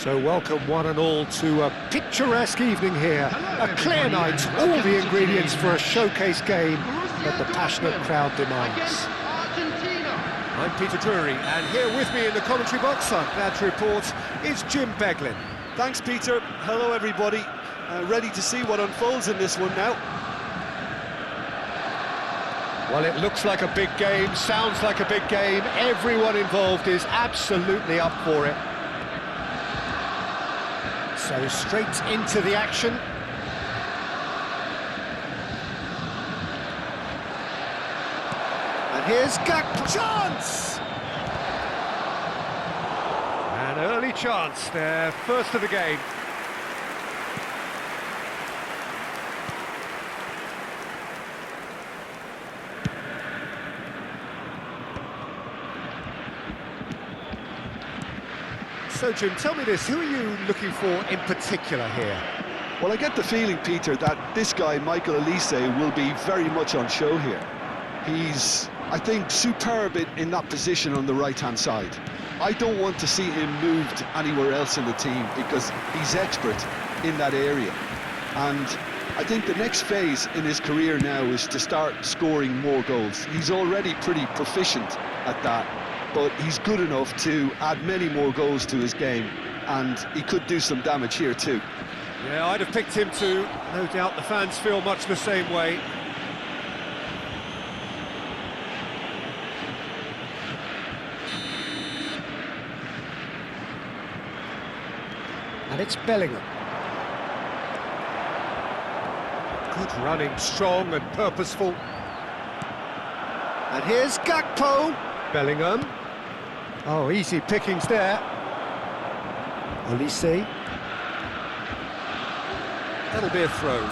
So welcome one and all to a picturesque evening here. A clear night, all the ingredients for a showcase game that the passionate crowd demands. I'm Peter Drury, and here with me in the commentary box, I'm glad to report, is Jim Beglin. Thanks, Peter. Hello, everybody. Ready to see what unfolds in this one now. Well, it looks like a big game, sounds like a big game. Everyone involved is absolutely up for it. So straight into the action. And here's Gakpo. Chance! An early chance, their first of the game. So, Jim, tell me this, who are you looking for in particular here? Well, I get the feeling, Peter, that this guy, Michael Elise, will be very much on show here. He's, I think, superb in that position on the right-hand side. I don't want to see him moved anywhere else in the team because he's expert in that area. And I think the next phase in his career now is to start scoring more goals. He's already pretty proficient at that, but he's good enough to add many more goals to his game, and he could do some damage here too. Yeah, I'd have picked him too. No doubt the fans feel much the same way. And it's Bellingham. Good running, strong and purposeful. And here's Gakpo. Bellingham. Oh, easy pickings there. Elise. That'll be a throw.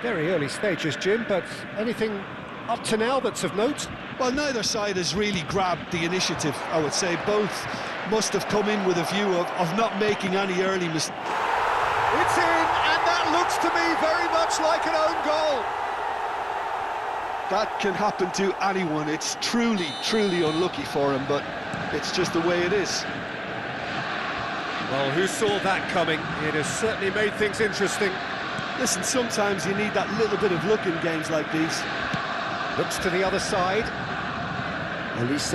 Very early stages, Jim, but anything up to now that's of note? Well, neither side has really grabbed the initiative, I would say. Both must have come in with a view of not making any early mistakes. It's in, and that looks to me very much like an own goal. That can happen to anyone. It's truly, truly unlucky for him, but it's just the way it is. Well, who saw that coming? It has certainly made things interesting. Listen, sometimes you need that little bit of luck in games like these. Looks to the other side. Elise.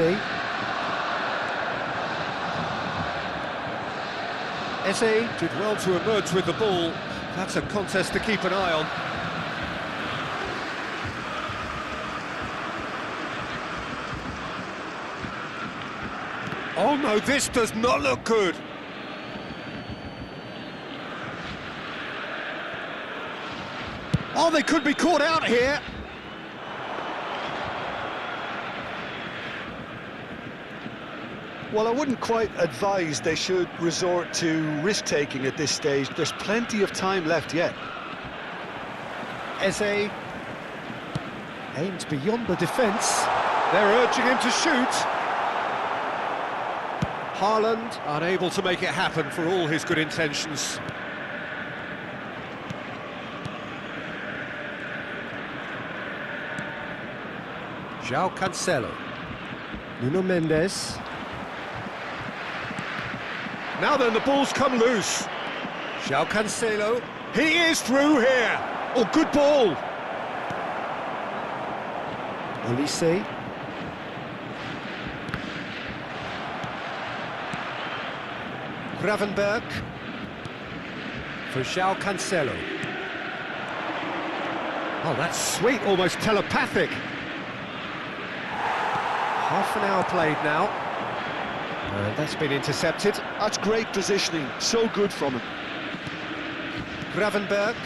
Eze did well to emerge with the ball. That's a contest to keep an eye on. Oh no, this does not look good. Oh, they could be caught out here. Well, I wouldn't quite advise they should resort to risk-taking at this stage. There's plenty of time left yet. Eze aims beyond the defence. They're urging him to shoot. Haaland unable to make it happen for all his good intentions. João Cancelo. Nuno Mendes. Now then, the ball's come loose. João Cancelo. He is through here. Oh, good ball. Elise. Gravenberg. For João Cancelo. Oh, that's sweet, almost telepathic. Half an hour played now. And that's been intercepted. That's great positioning, so good from him. Gravenberg.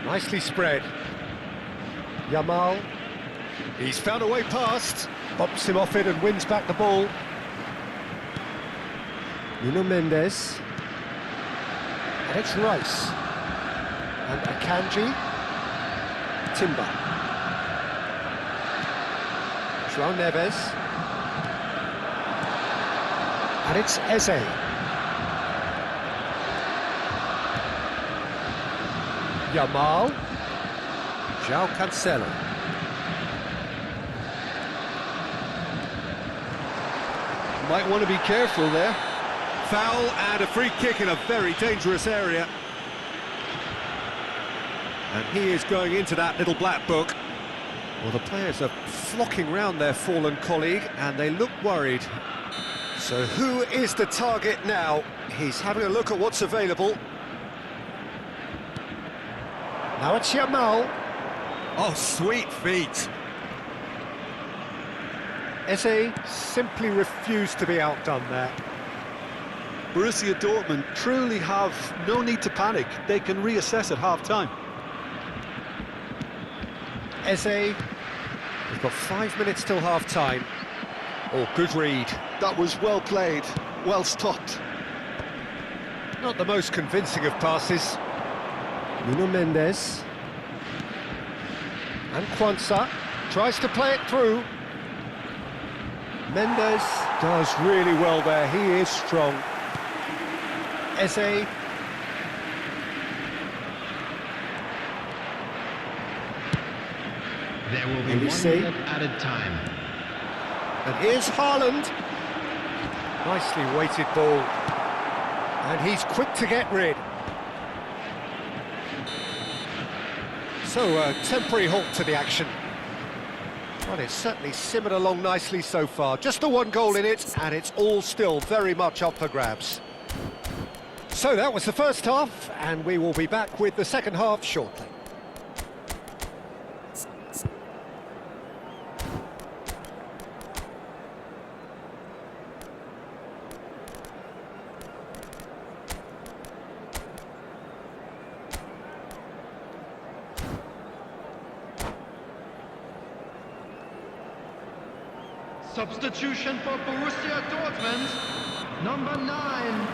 Nicely spread. Yamal. He's found a way past. Bumps him off it and wins back the ball. Nuno Mendes. And it's Rice. And Akanji. Timber. João Neves. And it's Eze. Yamal. João Cancelo. Might want to be careful there. Foul and a free kick in a very dangerous area. And he is going into that little black book. Well, the players are flocking round their fallen colleague and they look worried. So who is the target now? He's having a look at what's available. Now it's Yamal. Oh, sweet feet. Eze simply refused to be outdone there. Borussia Dortmund truly have no need to panic. They can reassess at half-time. Eze, we've got 5 minutes till half-time. Oh, good read. That was well played, well stopped. Not the most convincing of passes. Nuno Mendes. And Kwanzaa tries to play it through. Mendes does really well there, he is strong. Eze. There will be 1 minute added time. And here's Haaland. Nicely weighted ball. And he's quick to get rid. So a temporary halt to the action. Well, it's certainly simmered along nicely so far. Just the one goal in it, and it's all still very much up for grabs. So that was the first half, and we will be back with the second half shortly. Substitution for Borussia Dortmund, number 9.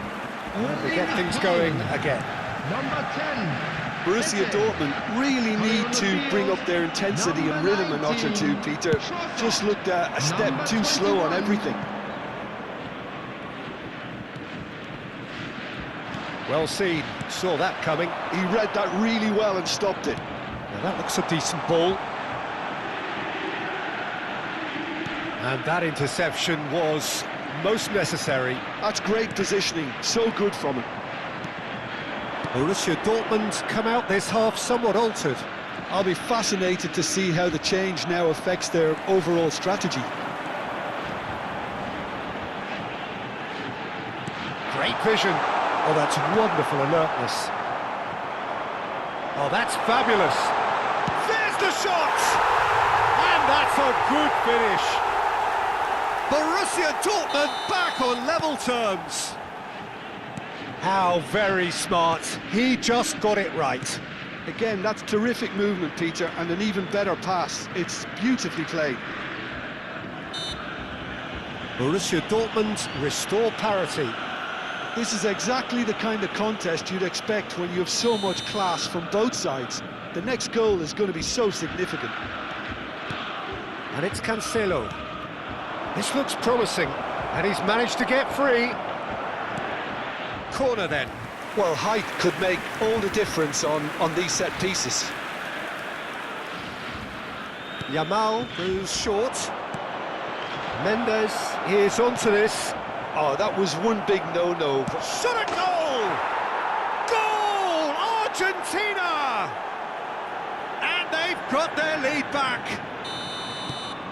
We get things going again. Number 10. Borussia Dortmund really need to bring up their intensity and rhythm a notch or two, Peter. Just looked a step too slow on everything. Well seen, saw that coming. He read that really well and stopped it. Now that looks a decent ball. And that interception was most necessary. That's great positioning, so good from him. Borussia Dortmund come out this half somewhat altered. I'll be fascinated to see how the change now affects their overall strategy. Great vision. Oh, that's wonderful alertness. Oh, that's fabulous. There's the shot! And that's a good finish. Borussia Dortmund back on level terms. How very smart. He just got it right. Again, that's terrific movement, Peter, and an even better pass. It's beautifully played. Borussia Dortmund restore parity. This is exactly the kind of contest you'd expect when you have so much class from both sides. The next goal is going to be so significant. And it's Cancelo. This looks promising, and he's managed to get free. Corner then. Well, height could make all the difference on these set pieces. Yamal goes short. Mendes is onto this. Oh, that was one big no-no. Shot at goal! Goal! Argentina! And they've got their lead back.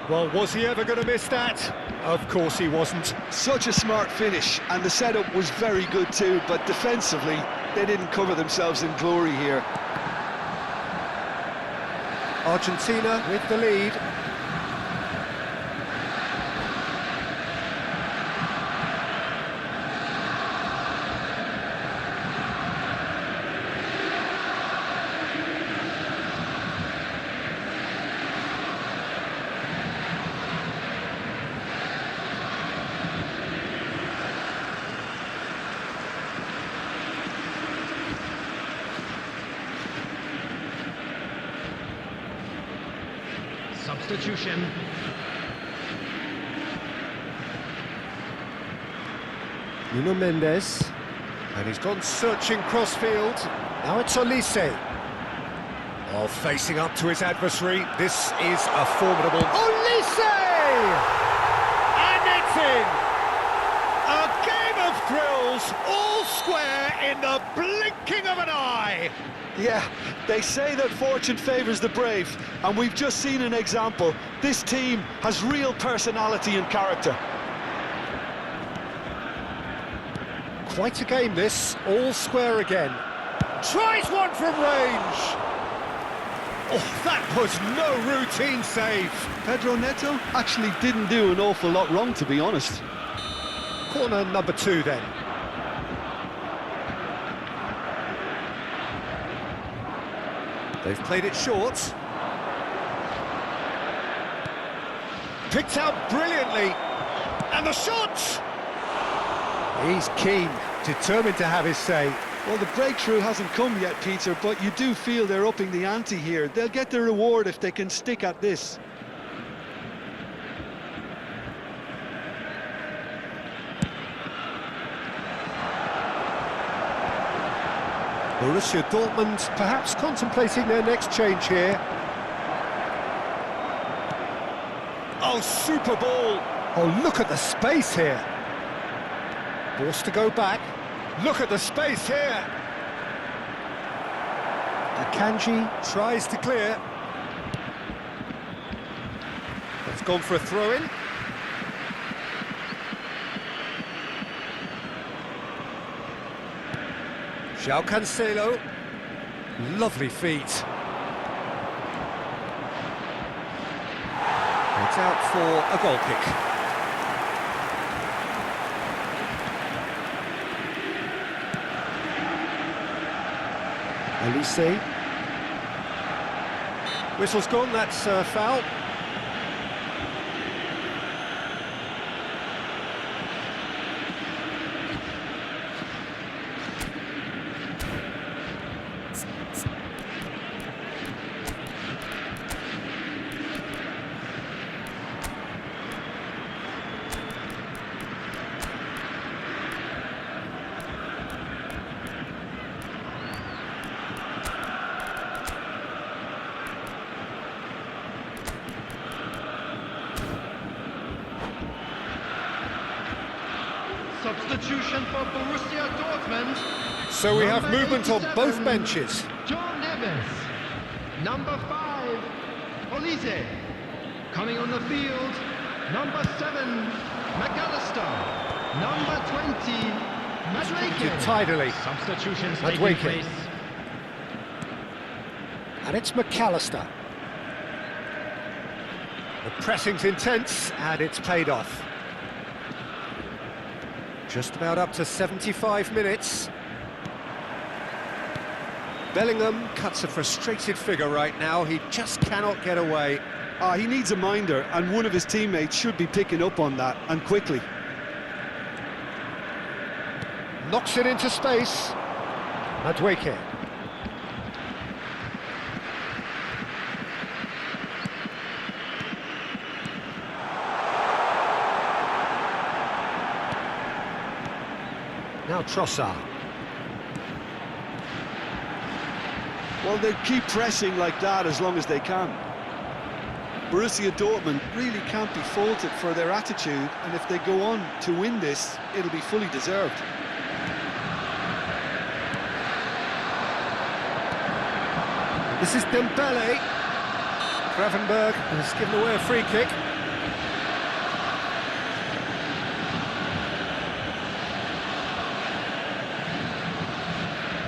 Well, was he ever going to miss that? Of course he wasn't. Such a smart finish, and the setup was very good too, but defensively, they didn't cover themselves in glory here. Argentina with the lead. Substitution. Nuno Mendes. And he's gone searching crossfield. Now it's Olise. While facing up to his adversary, this is a formidable... Olise! And it's in! A game of thrills, all square in the blinking of an eye! Yeah, they say that fortune favours the brave, and we've just seen an example. This team has real personality and character. Quite a game this, all square again. Tries one from range! Oh, that was no routine save. Pedro Neto actually didn't do an awful lot wrong, to be honest. Corner number 2 then. They've played it short. Picked out brilliantly. And the shot! He's keen, determined to have his say. Well, the breakthrough hasn't come yet, Peter, but you do feel they're upping the ante here. They'll get their reward if they can stick at this. Borussia Dortmund perhaps contemplating their next change here. Oh, super ball! Oh, look at the space here. Forced to go back. Look at the space here. Akanji tries to clear. It's gone for a throw-in. João Cancelo. Lovely feet. It's out for a goal kick. Olise. Whistle's gone, that's a foul. Substitution for Borussia Dortmund. So we have Number movement on 87, both benches. John Neves. Number 5, Olise. Coming on the field, number 7, McAllister. Number 20, Madweke. Tidily. Substitutions taking Madweke. place. And it's McAllister. The pressing's intense, and it's paid off. Just about up to 75 minutes. Bellingham cuts a frustrated figure right now. He just cannot get away. He needs a minder, and one of his teammates should be picking up on that, and quickly. Knocks it into space. Madweke. Now Trossard. Well, they keep pressing like that as long as they can. Borussia Dortmund really can't be faulted for their attitude, and if they go on to win this, it'll be fully deserved. This is Dembele. Gravenberg has given away a free kick.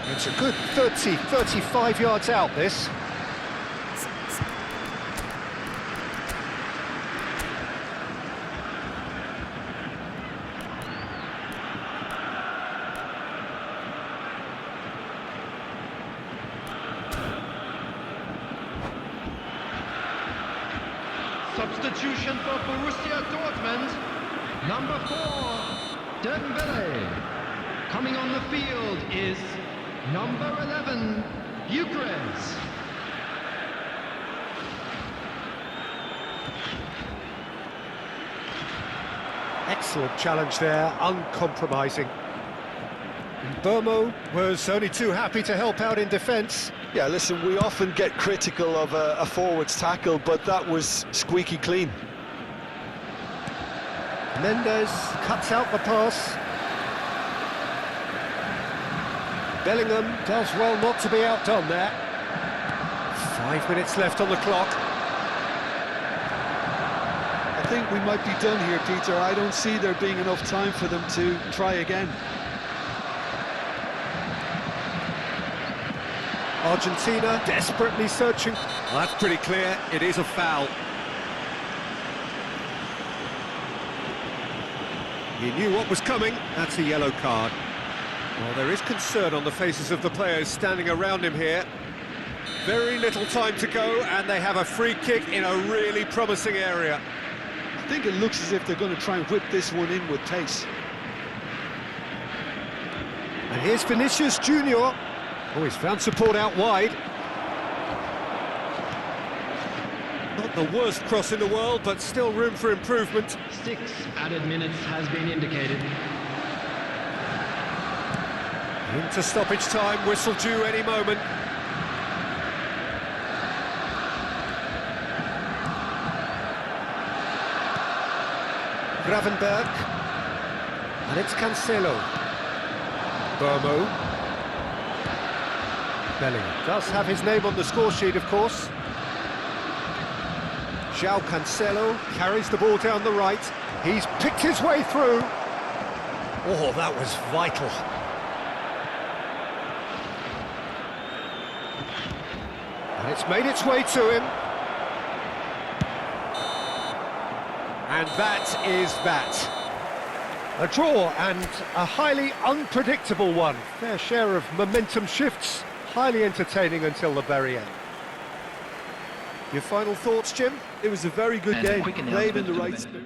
It's a good 30, 35 yards out, this. Substitution for Borussia Dortmund. Number 4, Dembele. Coming on the field is number 11, Gyökeres. Excellent challenge there, uncompromising. Burmo was only too happy to help out in defence. Yeah, listen, we often get critical of a forward's tackle, but that was squeaky clean. Mendes cuts out the pass. Bellingham does well not to be outdone there. 5 minutes left on the clock. I think we might be done here, Peter. I don't see there being enough time for them to try again. Argentina desperately searching. Well, that's pretty clear. It is a foul. He knew what was coming. That's a yellow card. Well, there is concern on the faces of the players standing around him here. Very little time to go, and they have a free kick in a really promising area. I think it looks as if they're going to try and whip this one in with pace. And here's Vinicius Junior. Oh, he's found support out wide. Not the worst cross in the world, but still room for improvement. 6 added minutes has been indicated. Into stoppage time, whistle due any moment. Gravenberg. And it's Cancelo. Burmo. Bellingham does have his name on the score sheet, of course. João Cancelo carries the ball down the right. He's picked his way through. Oh, that was vital. And it's made its way to him. And that is that. A draw, and a highly unpredictable one. Fair share of momentum shifts, highly entertaining until the very end. Your final thoughts, Jim? It was a very good And a game, quick played in the announcement right to the spirit.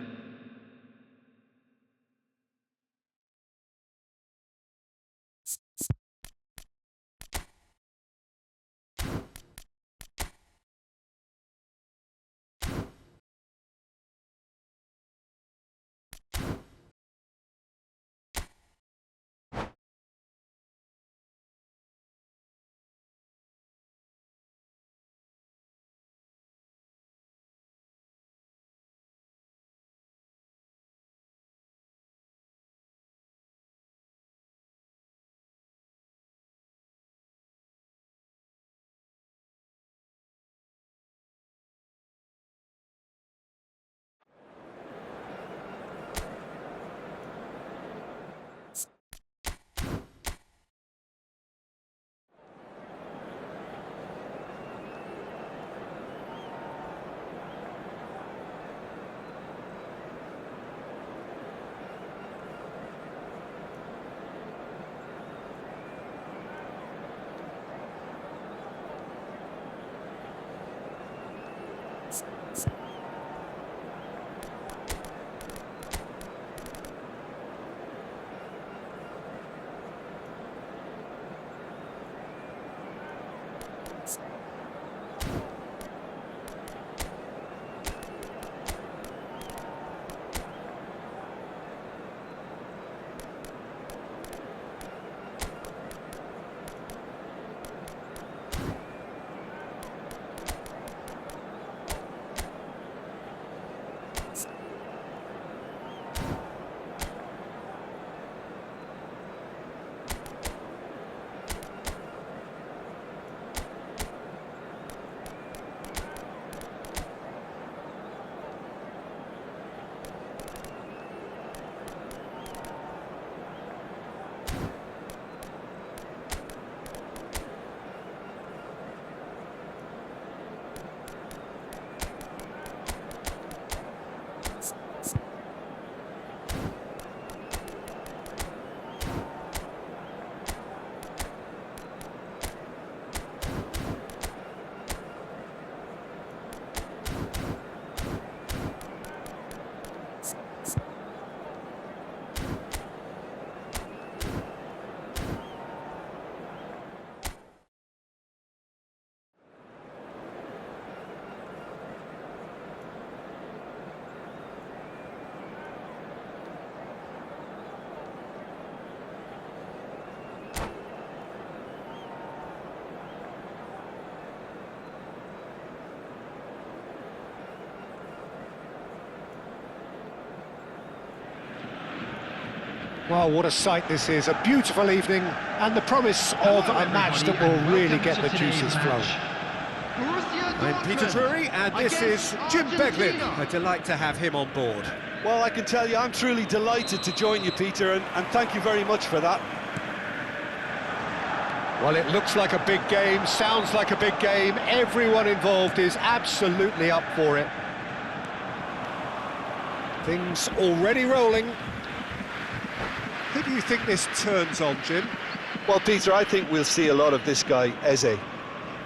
Well, what a sight this is, a beautiful evening, and the promise of a match that will really get the juices flowing. I'm Peter Drury, and this is Jim Beglin. A delight to have him on board. Well, I can tell you, I'm truly delighted to join you, Peter, and thank you very much for that. Well, it looks like a big game, sounds like a big game. Everyone involved is absolutely up for it. Things already rolling. Who do you think this turns on, Jim? Well, Peter, I think we'll see a lot of this guy, Eze.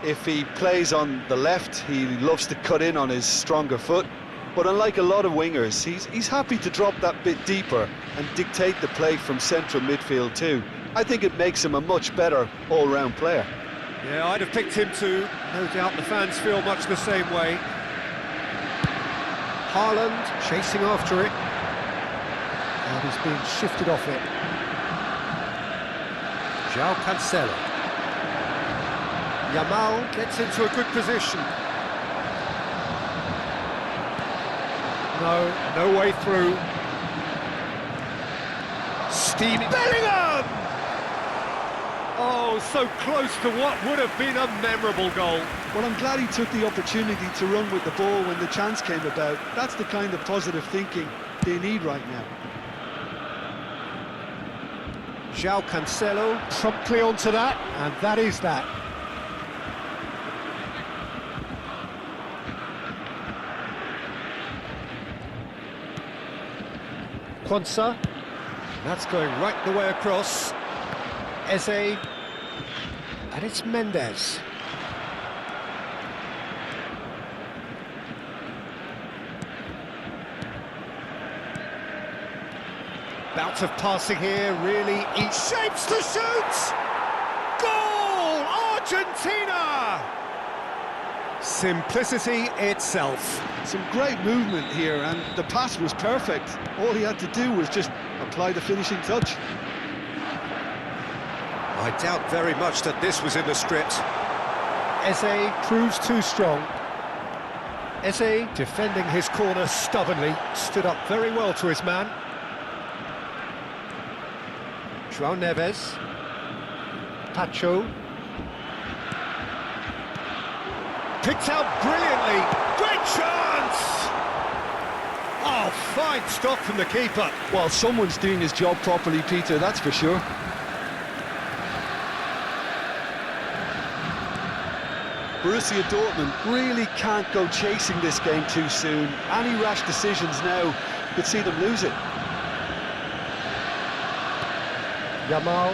If he plays on the left, he loves to cut in on his stronger foot. But unlike a lot of wingers, he's happy to drop that bit deeper and dictate the play from central midfield too. I think it makes him a much better all-round player. Yeah, I'd have picked him too. No doubt the fans feel much the same way. Haaland chasing after it. And he's being shifted off it. João Cancelo. Yamal Gets into a good position. no way through. Steamy Bellingham! Oh, so close to what would have been a memorable goal. Well, I'm glad he took the opportunity to run with the ball when the chance came about. That's the kind of positive thinking they need right now. João Cancelo promptly onto that, and that is that. Quansah, That's going right the way across. Eze, and it's Mendes. Bout of passing here, really. He shapes to shoot! Goal! Argentina! Simplicity itself. Some great movement here, and the pass was perfect. All he had to do was just apply the finishing touch. I doubt very much that this was in the script. Eze proves too strong. Eze defending his corner stubbornly, stood up very well to his man. João Neves. Pacho. Picked out brilliantly. Great chance! Oh, fine stop from the keeper. Well, someone's doing his job properly, Peter, that's for sure. Borussia Dortmund really can't go chasing this game too soon. Any rash decisions now could see them lose it. Yamal.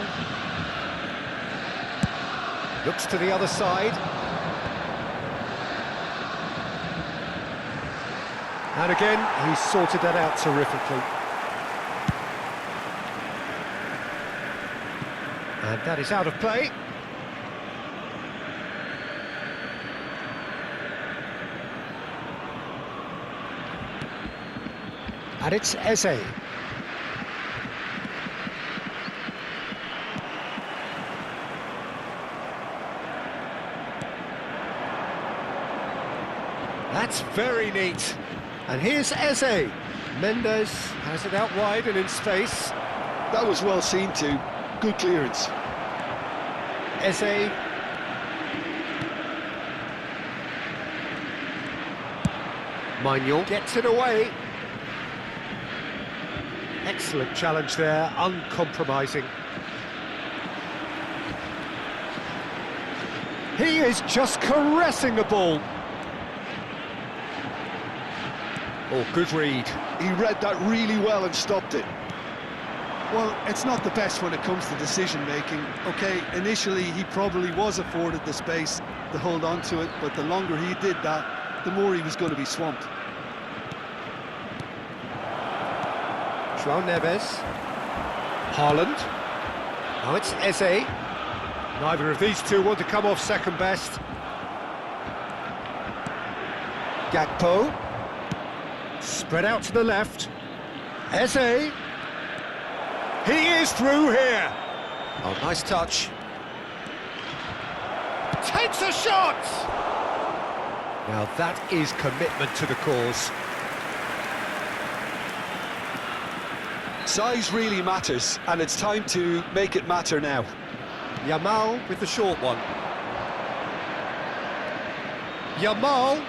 Looks to the other side. And again, he's sorted that out terrifically. And that is out of play. And it's Eze. That's very neat. And here's Eze. Mendes has it out wide and in space. That was well seen too. Good clearance. Eze. Manuel gets it away. Excellent challenge there, uncompromising. He is just caressing the ball. Oh, good read. He read that really well and stopped it. Well, it's not the best when it comes to decision-making. OK, initially he probably was afforded the space to hold on to it, but the longer he did that, the more he was going to be swamped. João Neves. Haaland. Now it's Eze. Neither of these two want to come off second best. Gakpo. Spread out to the left. Eze. He is through here. Oh, nice touch. Takes a shot! Now that is commitment to the cause. Size really matters, and it's time to make it matter now. Yamal with the short one. Yamal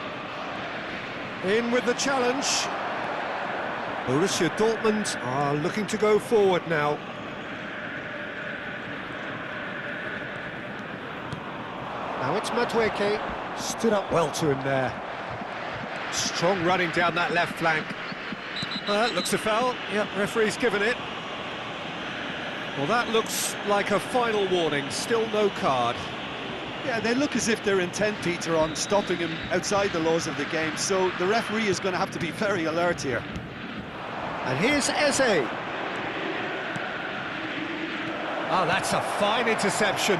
in with the challenge. Borussia Dortmund are looking to go forward now. Now it's Madueke. Stood up well to him there. Strong running down that left flank. Looks a foul. Yep, referee's given it. Well, that looks like a final warning. Still no card. Yeah, they look as if they're intent, Peter, on stopping him outside the laws of the game, so the referee is going to have to be very alert here. And here's Eze. Oh, that's a fine interception.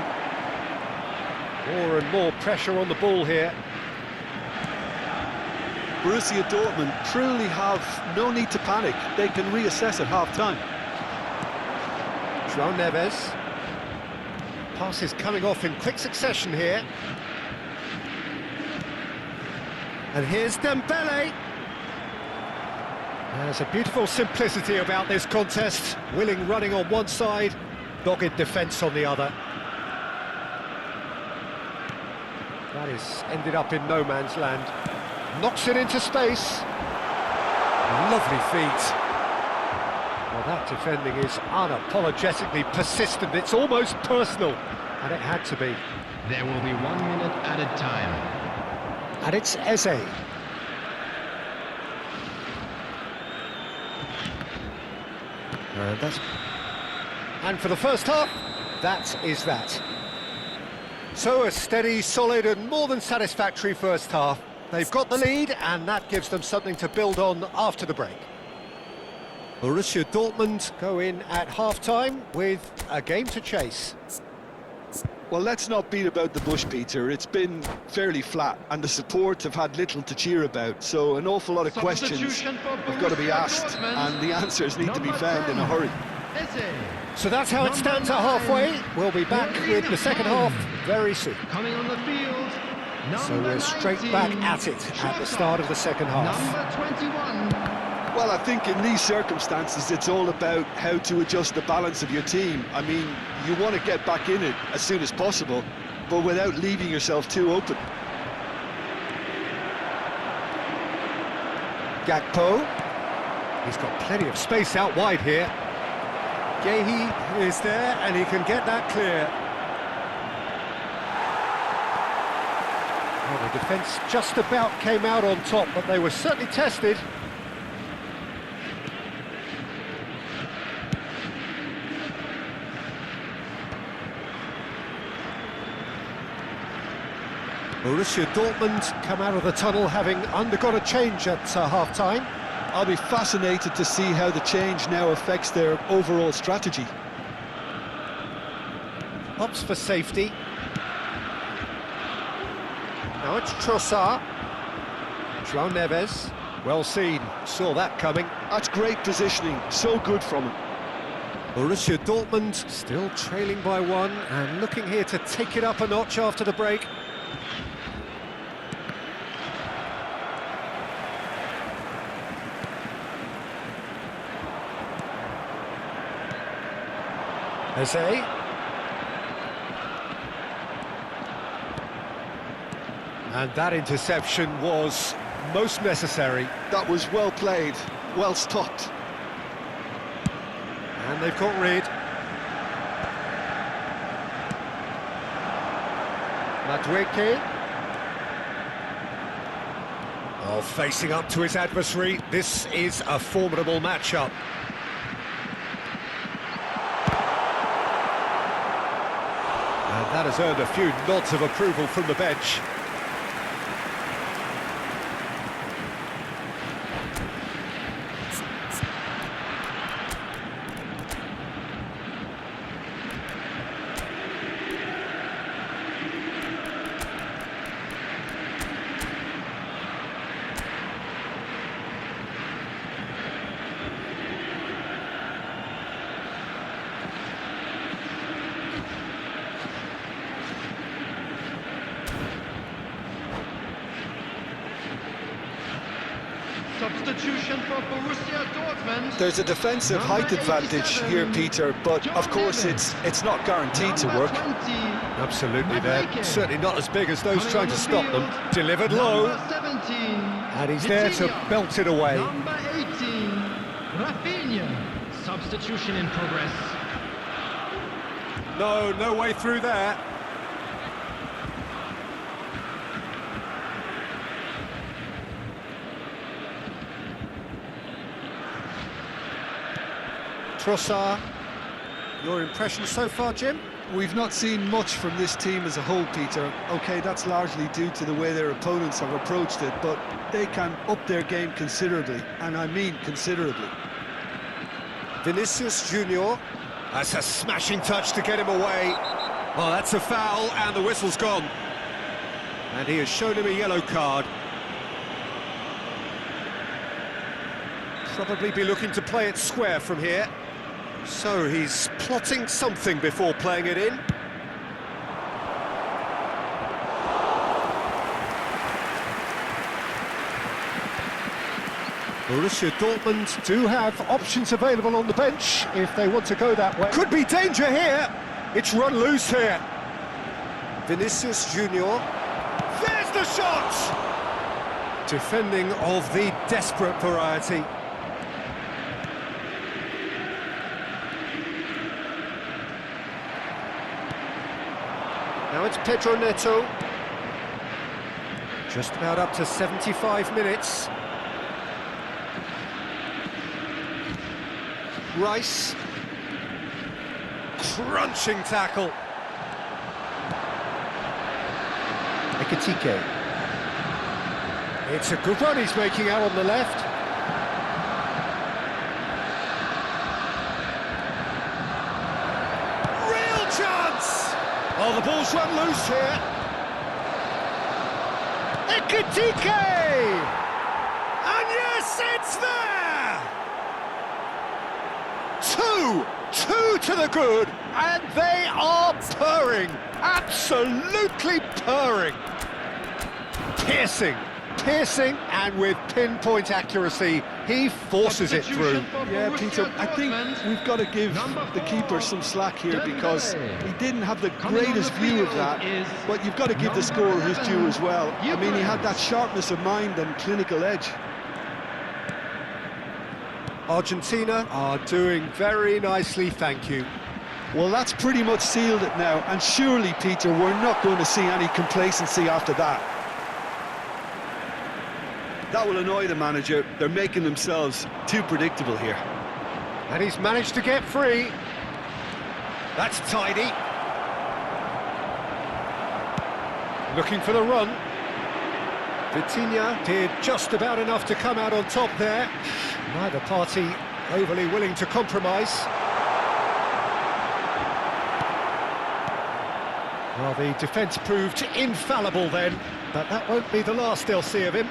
More and more pressure on the ball here. Borussia Dortmund truly have no need to panic. They can reassess at half-time. João Neves. Passes coming off in quick succession here. And here's Dembele. There's a beautiful simplicity about this contest. Willing running on one side, dogged defence on the other. That is ended up in no man's land. Knocks it into space. Lovely feet. Well, that defending is unapologetically persistent. It's almost personal, and it had to be. There will be 1 minute added time. And it's Eze. And for the first half, that is that. So a steady, solid and more than satisfactory first half. They've got the lead, and that gives them something to build on after the break. Borussia Dortmund go in at half-time with a game to chase. Well, let's not beat about the bush, Peter. It's been fairly flat, and the support have had little to cheer about, so an awful lot of questions have got to be asked, and the answers need to be found in a hurry. So that's how it stands at halfway. We'll be back with the second half very soon. Coming on the field, So we're straight back at it at the start of the second half. number 21. Well, I think in these circumstances, it's all about how to adjust the balance of your team. I mean, you want to get back in it as soon as possible, but without leaving yourself too open. Gakpo. He's got plenty of space out wide here. Gehi is there, and he can get that clear. Well, the defence just about came out on top, but they were certainly tested. Borussia Dortmund come out of the tunnel having undergone a change at half-time. I'll be fascinated to see how the change now affects their overall strategy. Opts for safety. Now it's Trossard. João Neves. Well seen, saw that coming. That's great positioning, so good from him. Borussia Dortmund still trailing by one and looking here to take it up a notch after the break. Eze. And that interception was most necessary. That was well played, well stopped. And they've got rid. Madueke. Oh, facing up to his adversary. This is a formidable matchup. And that has earned a few nods of approval from the bench. Substitution for Borussia Dortmund. There's a defensive height advantage here, Peter, but of course it's not guaranteed to work. Absolutely, they're certainly not as big as those trying to stop them. Delivered low, and he's there to belt it away. Number 18, Rafinha. Substitution in progress. No way through there. Trossard, your impression so far, Jim? We've not seen much from this team as a whole, Peter. OK, that's largely due to the way their opponents have approached it, but they can up their game considerably, and I mean considerably. Vinicius Junior, that's a smashing touch to get him away. Oh, that's a foul, and the whistle's gone. And he has shown him a yellow card. Probably be looking to play it square from here. So he's plotting something before playing it in. Borussia Dortmund do have options available on the bench if they want to go that way. Could be danger here. It's run loose here. Vinicius Junior. There's the shot! Defending of the desperate variety. Now it's Pedro Neto. Just about up to 75 minutes. Rice. Crunching tackle. Ekitike. It's a good run he's making out on the left. Real chance! Oh, the ball's run loose here. Ekitike! And yes, it's there! Two to the good, and they are purring, absolutely purring. Piercing, and with pinpoint accuracy, he forces it through. Yeah, Peter, I think we've got to give the keeper some slack here because he didn't have the greatest view of that, but you've got to give the scorer his due as well. I mean, he had that sharpness of mind and clinical edge. Argentina are doing very nicely, thank you. Well, that's pretty much sealed it now, and surely, Peter, we're not going to see any complacency after that. That will annoy the manager. They're making themselves too predictable here. And he's managed to get free. That's tidy. Looking for the run. Vitinha did just about enough to come out on top there. Neither party overly willing to compromise. Well, the defence proved infallible then, but that won't be the last they'll see of him.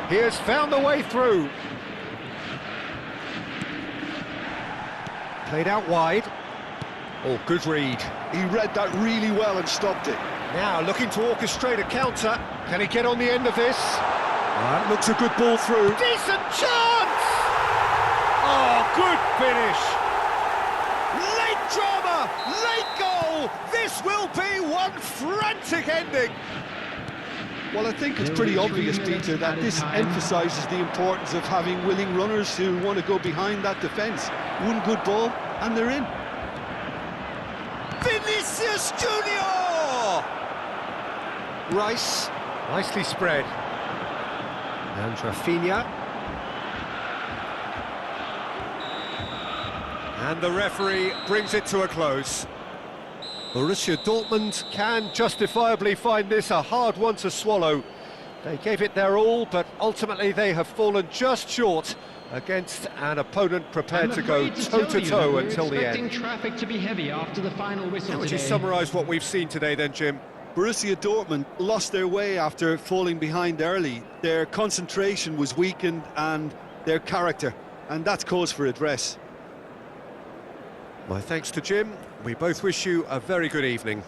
He has found the way through. Played out wide. Oh, good read. He read that really well and stopped it. Now looking to orchestrate a counter. Can he get on the end of this? That looks a good ball through. Decent chance! Oh, good finish. Late drama, late goal. This will be one frantic ending. Well, I think it's pretty obvious, Peter, that this emphasises the importance of having willing runners who want to go behind that defence. One good ball, and they're in. Vinicius Junior! Rice, nicely spread. And Rafinha. And the referee brings it to a close. Borussia Dortmund can justifiably find this a hard one to swallow. They gave it their all, but ultimately they have fallen just short against an opponent prepared to go toe-to-toe until the end. Traffic to be heavy after the final whistle. Would you summarise what we've seen today then, Jim? Borussia Dortmund lost their way after falling behind early. Their concentration was weakened and their character, and that's cause for address. My thanks to Jim. We both wish you a very good evening.